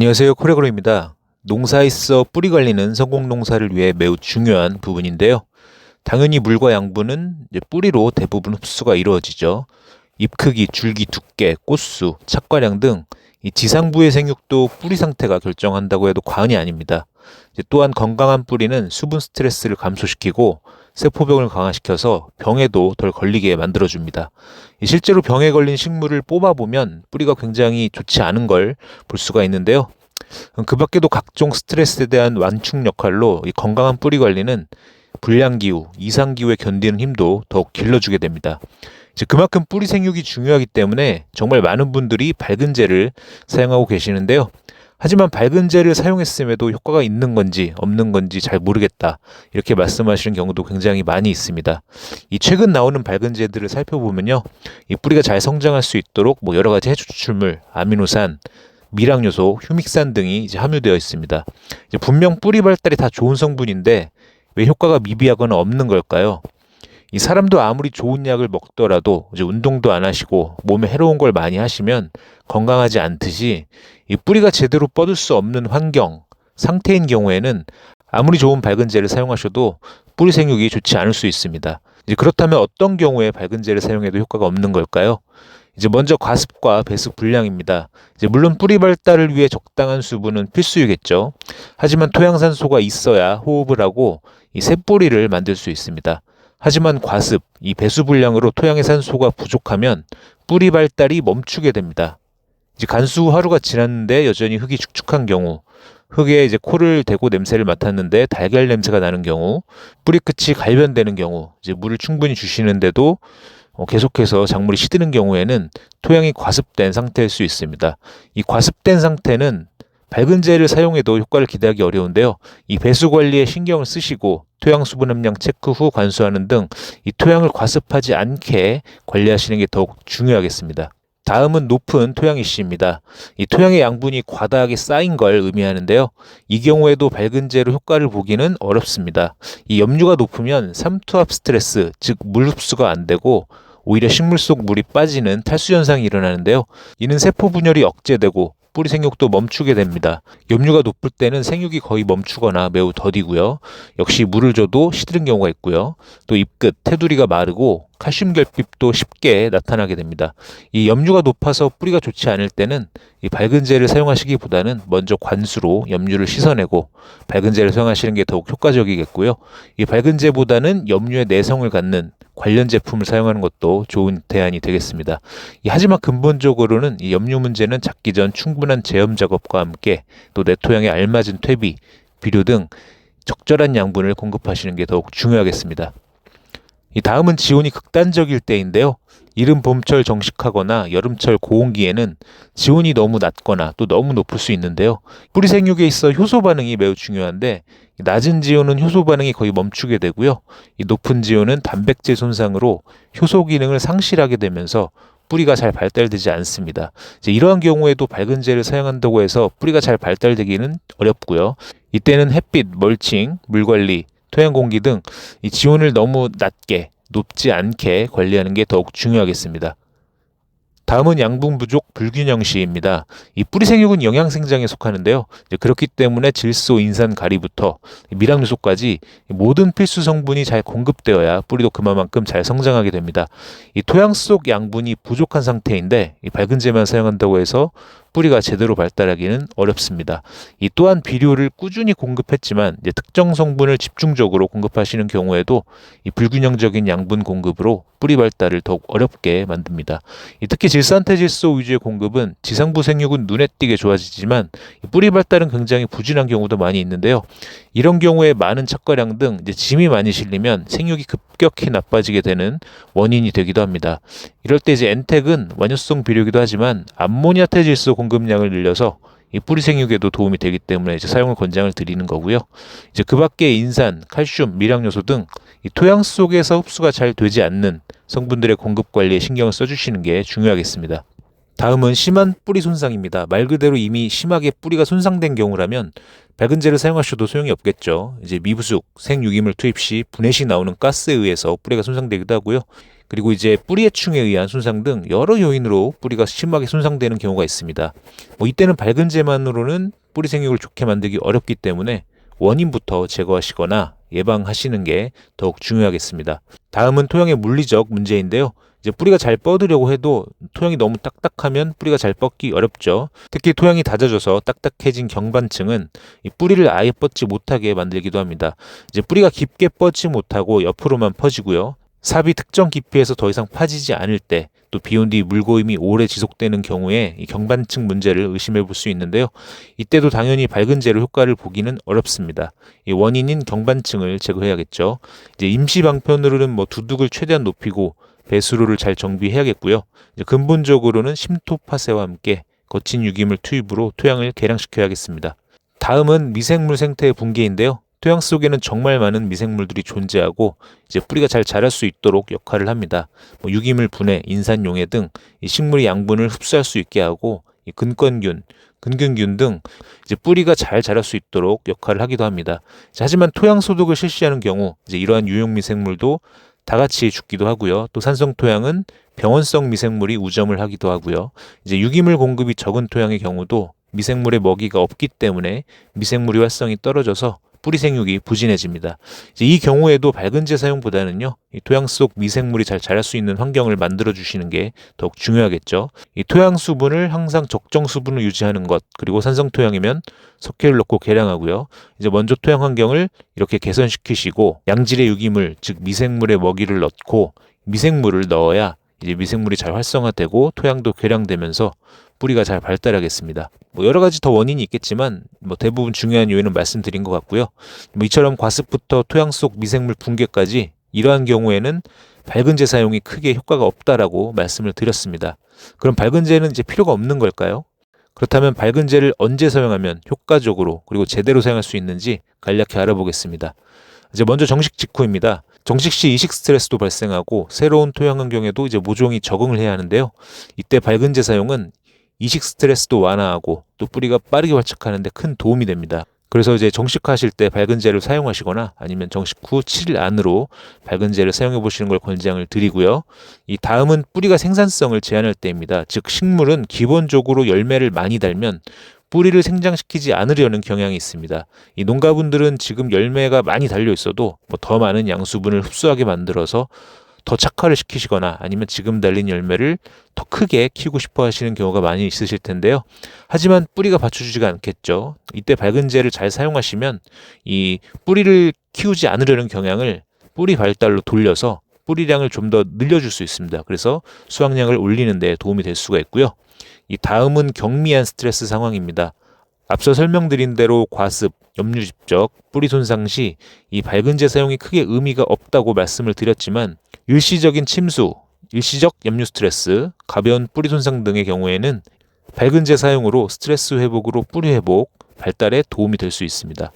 안녕하세요. 코레그로입니다. 농사에서 뿌리 관리는 성공 농사를 위해 매우 중요한 부분인데요. 당연히 물과 양분은 이제 뿌리로 대부분 흡수가 이루어지죠. 잎 크기, 줄기 두께, 꽃수, 착과량 등 이 지상부의 생육도 뿌리 상태가 결정한다고 해도 과언이 아닙니다. 또한 건강한 뿌리는 수분 스트레스를 감소시키고 세포병을 강화시켜서 병에도 덜 걸리게 만들어줍니다. 실제로 병에 걸린 식물을 뽑아보면 뿌리가 굉장히 좋지 않은 걸 볼 수가 있는데요. 그 밖에도 각종 스트레스에 대한 완충 역할로 이 건강한 뿌리 관리는 불량기후, 이상기후에 견디는 힘도 더욱 길러주게 됩니다. 그만큼 뿌리 생육이 중요하기 때문에 정말 많은 분들이 밝은제를 사용하고 계시는데요. 하지만 밝은제를 사용했음에도 효과가 있는 건지 없는 건지 잘 모르겠다, 이렇게 말씀하시는 경우도 굉장히 많이 있습니다. 이 최근 나오는 밝은제들을 살펴보면요, 이 뿌리가 잘 성장할 수 있도록 여러 가지 해주 추출물, 아미노산, 미량요소, 휴믹산 등이 함유되어 있습니다. 분명 뿌리 발달이 다 좋은 성분인데 왜 효과가 미비하거나 없는 걸까요? 이 사람도 아무리 좋은 약을 먹더라도 운동도 안 하시고 몸에 해로운 걸 많이 하시면 건강하지 않듯이 이 뿌리가 제대로 뻗을 수 없는 환경, 상태인 경우에는 아무리 좋은 밝은제를 사용하셔도 뿌리 생육이 좋지 않을 수 있습니다. 그렇다면 어떤 경우에 밝은제를 사용해도 효과가 없는 걸까요? 먼저 과습과 배수 불량입니다. 물론 뿌리 발달을 위해 적당한 수분은 필수이겠죠. 하지만 토양산소가 있어야 호흡을 하고 이 새뿌리를 만들 수 있습니다. 하지만 과습, 이 배수 불량으로 토양의 산소가 부족하면 뿌리 발달이 멈추게 됩니다. 간수 후 하루가 지났는데 여전히 흙이 축축한 경우, 흙에 코를 대고 냄새를 맡았는데 달걀 냄새가 나는 경우, 뿌리 끝이 갈변되는 경우, 물을 충분히 주시는데도 계속해서 작물이 시드는 경우에는 토양이 과습된 상태일 수 있습니다. 이 과습된 상태는 밝은제를 사용해도 효과를 기대하기 어려운데요. 이 배수 관리에 신경을 쓰시고 토양 수분 함량 체크 후 관수하는 등 이 토양을 과습하지 않게 관리하시는 게 더욱 중요하겠습니다. 다음은 높은 토양 이씨입니다. 이 토양의 양분이 과다하게 쌓인 걸 의미하는데요. 이 경우에도 밝은제로 효과를 보기는 어렵습니다. 이 염류가 높으면 삼투압 스트레스, 즉 물 흡수가 안 되고 오히려 식물 속 물이 빠지는 탈수 현상이 일어나는데요. 이는 세포 분열이 억제되고 뿌리 생육도 멈추게 됩니다. 염류가 높을 때는 생육이 거의 멈추거나 매우 더디고요. 역시 물을 줘도 시드는 경우가 있고요. 또 잎끝, 테두리가 마르고 칼슘 결핍도 쉽게 나타나게 됩니다. 이 염류가 높아서 뿌리가 좋지 않을 때는 이 밝은제를 사용하시기보다는 먼저 관수로 염류를 씻어내고 밝은제를 사용하시는 게 더욱 효과적이겠고요. 이 밝은제보다는 염류의 내성을 갖는 관련 제품을 사용하는 것도 좋은 대안이 되겠습니다. 하지만 근본적으로는 이 염류 문제는 잡기 전 충분한 제염 작업과 함께 또 내 토양에 알맞은 퇴비, 비료 등 적절한 양분을 공급하시는 게 더욱 중요하겠습니다. 이 다음은 지온이 극단적일 때인데요. 이른 봄철 정식하거나 여름철 고온기에는 지온이 너무 낮거나 또 너무 높을 수 있는데요. 뿌리 생육에 있어 효소 반응이 매우 중요한데 낮은 지온은 효소 반응이 거의 멈추게 되고요. 이 높은 지온은 단백질 손상으로 효소 기능을 상실하게 되면서 뿌리가 잘 발달되지 않습니다. 이러한 경우에도 밝은제를 사용한다고 해서 뿌리가 잘 발달되기는 어렵고요. 이때는 햇빛, 멀칭, 물관리, 토양 공기 등 이 지온을 너무 낮게, 높지 않게 관리하는 게 더욱 중요하겠습니다. 다음은 양분 부족 불균형 시입니다. 이 뿌리 생육은 영양 생장에 속하는데요. 그렇기 때문에 질소, 인산, 가리부터 미량 요소까지 모든 필수 성분이 잘 공급되어야 뿌리도 그만큼 잘 성장하게 됩니다. 이 토양 속 양분이 부족한 상태인데 이 밝은제만 사용한다고 해서 뿌리가 제대로 발달하기는 어렵습니다. 이 또한 비료를 꾸준히 공급했지만 특정 성분을 집중적으로 공급하시는 경우에도 이 불균형적인 양분 공급으로 뿌리 발달을 더욱 어렵게 만듭니다. 특히 질산태질소 위주의 공급은 지상부 생육은 눈에 띄게 좋아지지만 뿌리 발달은 굉장히 부진한 경우도 많이 있는데요. 이런 경우에 많은 착과량 등 짐이 많이 실리면 생육이 급격히 나빠지게 되는 원인이 되기도 합니다. 이럴 때 엔텍은 완효성 비료이기도 하지만 암모니아 태질소 공급량을 늘려서 이 뿌리 생육에도 도움이 되기 때문에 사용을 권장을 드리는 거고요. 그 밖에 인산, 칼슘, 미량 요소 등 이 토양 속에서 흡수가 잘 되지 않는 성분들의 공급 관리에 신경을 써주시는 게 중요하겠습니다. 다음은 심한 뿌리 손상입니다. 말 그대로 이미 심하게 뿌리가 손상된 경우라면 밝은제를 사용하셔도 소용이 없겠죠. 이제 미부숙, 생유기물 투입 시 분해 시 나오는 가스에 의해서 뿌리가 손상되기도 하고요. 그리고 이제 뿌리 해충에 의한 손상 등 여러 요인으로 뿌리가 심하게 손상되는 경우가 있습니다. 이때는 밝은제만으로는 뿌리 생육을 좋게 만들기 어렵기 때문에 원인부터 제거하시거나 예방하시는 게 더욱 중요하겠습니다. 다음은 토양의 물리적 문제인데요. 이제 뿌리가 잘 뻗으려고 해도 토양이 너무 딱딱하면 뿌리가 잘 뻗기 어렵죠. 특히 토양이 다져져서 딱딱해진 경반층은 이 뿌리를 아예 뻗지 못하게 만들기도 합니다. 이제 뿌리가 깊게 뻗지 못하고 옆으로만 퍼지고요. 삽이 특정 깊이에서 더 이상 파지지 않을 때, 또 비온 뒤 물고임이 오래 지속되는 경우에 이 경반층 문제를 의심해 볼 수 있는데요. 이때도 당연히 밝은제로 효과를 보기는 어렵습니다. 이 원인인 경반층을 제거해야겠죠. 이제 임시 방편으로는 두둑을 최대한 높이고 배수로를 잘 정비해야겠고요. 이제 근본적으로는 심토 파쇄와 함께 거친 유기물 투입으로 토양을 개량시켜야겠습니다. 다음은 미생물 생태의 붕괴인데요. 토양 속에는 정말 많은 미생물들이 존재하고 이제 뿌리가 잘 자랄 수 있도록 역할을 합니다. 유기물 분해, 인산용해 등 이 식물이 양분을 흡수할 수 있게 하고 이 근권균, 근균균 등 이제 뿌리가 잘 자랄 수 있도록 역할을 하기도 합니다. 하지만 토양 소독을 실시하는 경우 이제 이러한 유용 미생물도 다 같이 죽기도 하고요. 또 산성 토양은 병원성 미생물이 우점을 하기도 하고요. 이제 유기물 공급이 적은 토양의 경우도 미생물의 먹이가 없기 때문에 미생물의 활성이 떨어져서 뿌리 생육이 부진해집니다. 이제 이 경우에도 밝은제 사용보다는요, 이 토양 속 미생물이 잘 자랄 수 있는 환경을 만들어 주시는 게 더욱 중요하겠죠. 이 토양 수분을 항상 적정 수분을 유지하는 것, 그리고 산성 토양이면 석회를 넣고 개량하고요. 이제 먼저 토양 환경을 이렇게 개선시키시고 양질의 유기물, 즉 미생물의 먹이를 넣고 미생물을 넣어야 이제 미생물이 잘 활성화되고 토양도 개량되면서 뿌리가 잘 발달하겠습니다. 여러 가지 더 원인이 있겠지만 대부분 중요한 요인은 말씀드린 것 같고요. 이처럼 과습부터 토양 속 미생물 붕괴까지 이러한 경우에는 밝은제 사용이 크게 효과가 없다라고 말씀을 드렸습니다. 그럼 밝은제는 이제 필요가 없는 걸까요? 그렇다면 밝은제를 언제 사용하면 효과적으로 그리고 제대로 사용할 수 있는지 간략히 알아보겠습니다. 이제 먼저 정식 직후입니다. 정식 시 이식 스트레스도 발생하고 새로운 토양 환경에도 이제 모종이 적응을 해야 하는데요. 이때 밝은제 사용은 이식 스트레스도 완화하고 또 뿌리가 빠르게 활착하는 데 큰 도움이 됩니다. 그래서 이제 정식하실 때 밝은제를 사용하시거나 아니면 정식 후 7일 안으로 밝은제를 사용해 보시는 걸 권장을 드리고요. 이 다음은 뿌리가 생산성을 제한할 때입니다. 즉 식물은 기본적으로 열매를 많이 달면 뿌리를 생장시키지 않으려는 경향이 있습니다. 이 농가분들은 지금 열매가 많이 달려 있어도 더 많은 양수분을 흡수하게 만들어서 더 착화를 시키시거나 아니면 지금 달린 열매를 더 크게 키우고 싶어 하시는 경우가 많이 있으실 텐데요. 하지만 뿌리가 받쳐주지가 않겠죠. 이때 밝은제를 잘 사용하시면 이 뿌리를 키우지 않으려는 경향을 뿌리 발달로 돌려서 뿌리량을 좀 더 늘려줄 수 있습니다. 그래서 수확량을 올리는 데 도움이 될 수가 있고요. 이 다음은 경미한 스트레스 상황입니다. 앞서 설명드린 대로 과습, 염류집적, 뿌리 손상 시 이 밝은제 사용이 크게 의미가 없다고 말씀을 드렸지만 일시적인 침수, 일시적 염류 스트레스, 가벼운 뿌리 손상 등의 경우에는 밝은제 사용으로 스트레스 회복으로 뿌리 회복, 발달에 도움이 될 수 있습니다.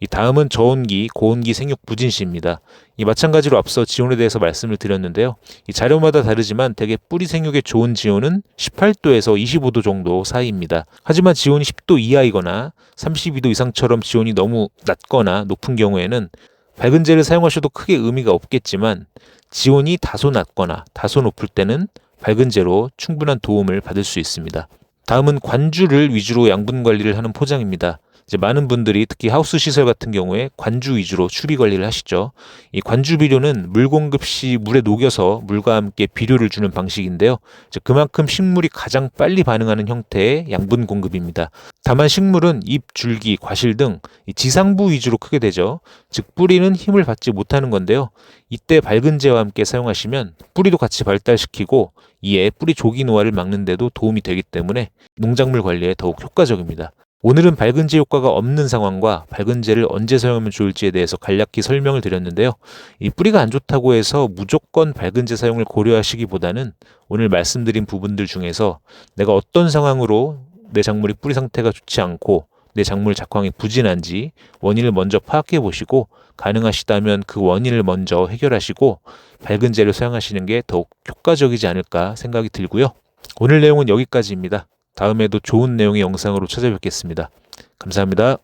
이 다음은 저온기, 고온기 생육 부진 시입니다. 이 마찬가지로 앞서 지온에 대해서 말씀을 드렸는데요. 이 자료마다 다르지만 대개 뿌리 생육에 좋은 지온은 18도에서 25도 정도 사이입니다. 하지만 지온이 10도 이하이거나 32도 이상처럼 지온이 너무 낮거나 높은 경우에는 밝은제를 사용하셔도 크게 의미가 없겠지만 지온이 다소 낮거나 다소 높을 때는 밝은제로 충분한 도움을 받을 수 있습니다. 다음은 관주를 위주로 양분 관리를 하는 포장입니다. 이제 많은 분들이 특히 하우스 시설 같은 경우에 관주 위주로 추비 관리를 하시죠. 이 관주 비료는 물 공급 시 물에 녹여서 물과 함께 비료를 주는 방식인데요. 이제 그만큼 식물이 가장 빨리 반응하는 형태의 양분 공급입니다. 다만 식물은 잎, 줄기, 과실 등 지상부 위주로 크게 되죠. 즉 뿌리는 힘을 받지 못하는 건데요. 이때 밝은제와 함께 사용하시면 뿌리도 같이 발달시키고 이에 뿌리 조기 노화를 막는 데도 도움이 되기 때문에 농작물 관리에 더욱 효과적입니다. 오늘은 밝은제 효과가 없는 상황과 밝은제를 언제 사용하면 좋을지에 대해서 간략히 설명을 드렸는데요. 이 뿌리가 안 좋다고 해서 무조건 밝은제 사용을 고려하시기보다는 오늘 말씀드린 부분들 중에서 내가 어떤 상황으로 내 작물이 뿌리 상태가 좋지 않고 내 작물 작황이 부진한지 원인을 먼저 파악해 보시고 가능하시다면 그 원인을 먼저 해결하시고 밝은제를 사용하시는 게 더욱 효과적이지 않을까 생각이 들고요. 오늘 내용은 여기까지입니다. 다음에도 좋은 내용의 영상으로 찾아뵙겠습니다. 감사합니다.